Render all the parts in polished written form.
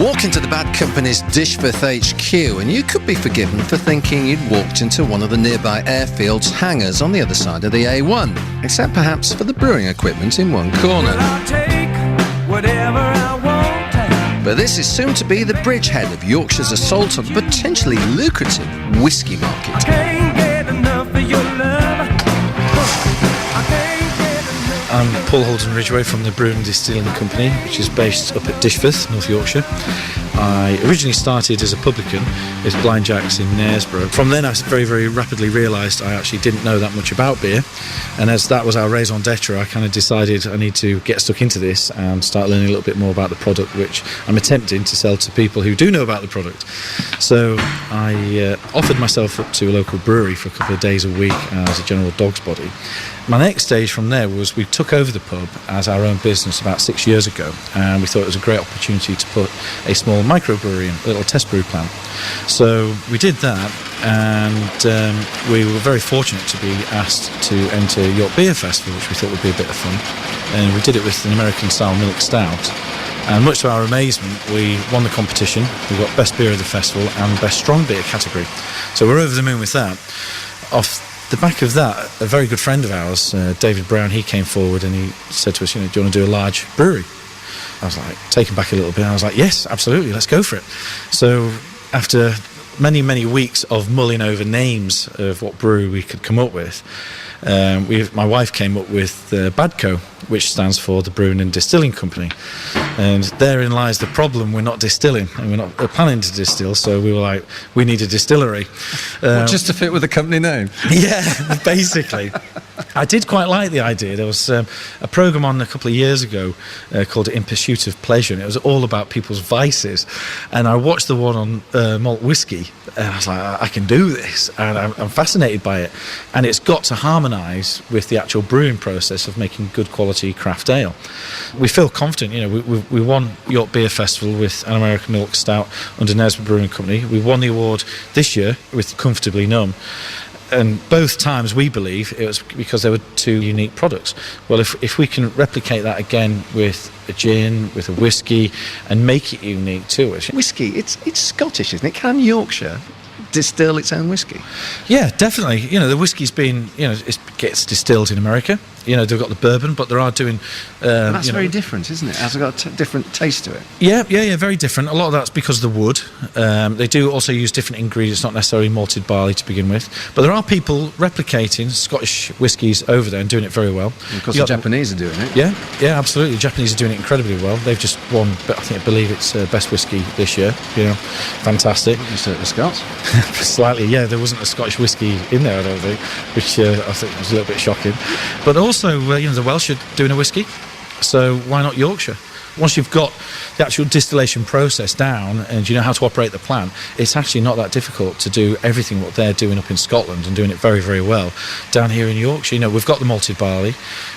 Walk into the bad company's Dishforth HQ and you could be forgiven for thinking you'd walked into one of the nearby airfield's hangars on the other side of the A1, except perhaps for the brewing equipment in one corner. But this is soon to be the bridgehead of Yorkshire's assault on the potentially lucrative whisky market. I'm Paul Holden-Ridgway from the Brewing Distilling Company, which is based up at Dishforth, North Yorkshire. I originally started as a publican at Blind Jack's in Knaresborough. From then I very, very rapidly realised I actually didn't know that much about beer, and as that was our raison d'etre, I kind of decided I need to get stuck into this and start learning a little bit more about the product, which I'm attempting to sell to people who do know about the product. So I offered myself up to a local brewery for a couple of days a week as a general dog's body. My next stage from there was we took over the pub as our own business about 6 years ago, and we thought it was a great opportunity to put a small microbrewery in, a little test brew plant. So we did that, and we were very fortunate to be asked to enter York Beer Festival, which we thought would be a bit of fun. And we did it with an American-style milk stout. And much to our amazement, we won the competition. We got Best Beer of the Festival and Best Strong Beer category. So we're over the moon with that. Off the back of that, a very good friend of ours, David Brown, he came forward and he said to us, do you want to do a large brewery? I was like, taken back a little bit. I was like, yes, absolutely, let's go for it. So after many, many weeks of mulling over names of what brewery we could come up with, my wife came up with BADCO, which stands for the Brewing and Distilling Company. And therein lies the problem. We're not distilling, and we're not planning to distill, so we were like, we need a distillery. Just to fit with the company name? Yeah, basically. I did quite like the idea. There was a programme on a couple of years ago called In Pursuit of Pleasure, and it was all about people's vices. And I watched the one on malt whisky, and I was like, I can do this, and I'm fascinated by it. And it's got to harmonise with the actual brewing process of making good quality craft ale. We feel confident. We won York Beer Festival with an American milk stout under Knaresborough Brewing Company. We won the award this year with Comfortably Numb. And both times we believe it was because there were two unique products. Well, if we can replicate that again with a gin, with a whiskey, and make it unique to us. Whiskey, it's Scottish, isn't it? Can Yorkshire distill its own whiskey? Yeah, definitely. The whiskey's been, it gets distilled in America. They've got the bourbon, but they are doing... that's very different, isn't it? Has it got a different taste to it? Yeah, very different. A lot of that's because of the wood. They do also use different ingredients, not necessarily malted barley to begin with. But there are people replicating Scottish whiskies over there and doing it very well. And of course, the Japanese are doing it. Yeah, absolutely. The Japanese are doing it incredibly well. They've just won, I believe it's best whiskey this year. Fantastic. The Scots? Slightly, yeah. There wasn't a Scottish whiskey in there, I don't think, which I think was a little bit shocking. But also, the Welsh are doing a whiskey, so why not Yorkshire? Once you've got the actual distillation process down and you know how to operate the plant, it's actually not that difficult to do everything what they're doing up in Scotland and doing it very, very well down here in Yorkshire. We've got the malted barley,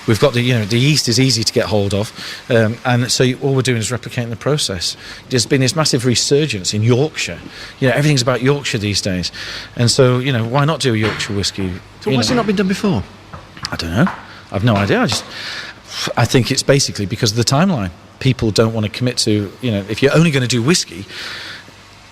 we've got the yeast is easy to get hold of, and so all we're doing is replicating the process. There's been this massive resurgence in Yorkshire. Everything's about Yorkshire these days, and so why not do a Yorkshire whiskey? So why's it not been done before? I don't know. I've no idea. I think it's basically because of the timeline. People don't want to commit to, if you're only going to do whiskey,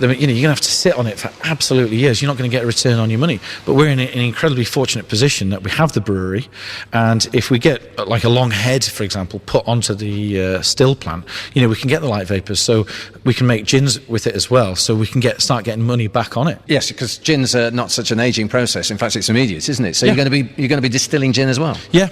then, you're going to have to sit on it for absolutely years. You're not going to get a return on your money. But we're in an incredibly fortunate position that we have the brewery, and if we get like a long head, for example, put onto the still plant, we can get the light vapours, so we can make gins with it as well. So we can start getting money back on it. Yes, because gins are not such an ageing process. In fact, it's immediate, isn't it? So you're going to be distilling gin as well. Yeah.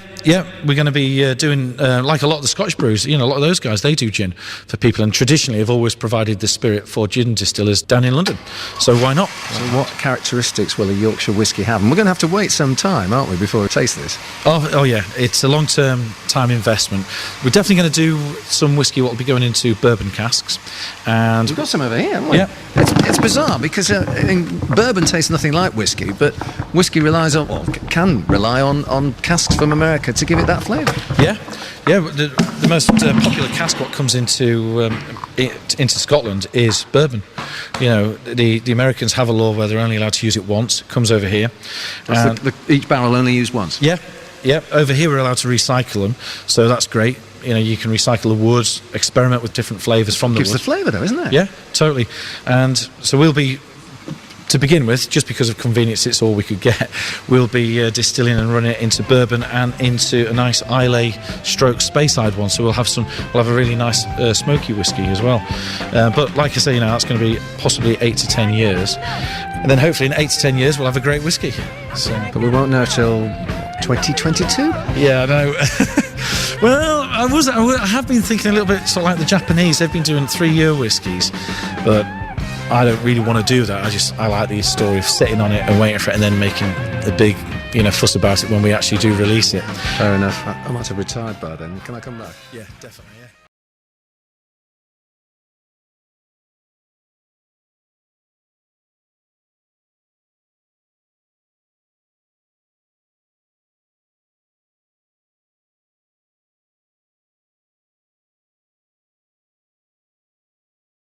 We're going to be doing like a lot of the Scotch brews. A lot of those guys, they do gin for people, and traditionally have always provided the spirit for gin distillers down in London. So why not? So what characteristics will a Yorkshire whiskey have? And we're going to have to wait some time, aren't we, before we taste this? Oh yeah, it's a long-term time investment. We're definitely going to do some whiskey what will be going into bourbon casks, and we've got some over here, haven't we? Yeah. It's bizarre because bourbon tastes nothing like whiskey, but whiskey can rely on casks from America to give it that flavour. Yeah. The most popular cask what comes into Scotland is bourbon. The Americans have a law where they're only allowed to use it once. It comes over here. Each barrel only used once? Yeah. Over here we're allowed to recycle them, so that's great. you can recycle the woods, experiment with different flavours from the wood. Gives the flavour though, isn't it? Yeah, totally. And so we'll be, to begin with, just because of convenience, it's all we could get. We'll be distilling and running it into bourbon and into a nice Islay stroke Speyside one. So we'll have a really nice smoky whiskey as well. But like I say, that's going to be possibly 8 to 10 years, and then hopefully in 8 to 10 years we'll have a great whiskey. So, but we won't know till 2022. Yeah, I know. Well, I have been thinking a little bit sort of like the Japanese. They've been doing 3-year whiskies, but I don't really want to do that. I like the story of sitting on it and waiting for it and then making a big fuss about it when we actually do release it. Fair enough. I might have retired by then. Can I come back? Yeah, definitely, yeah.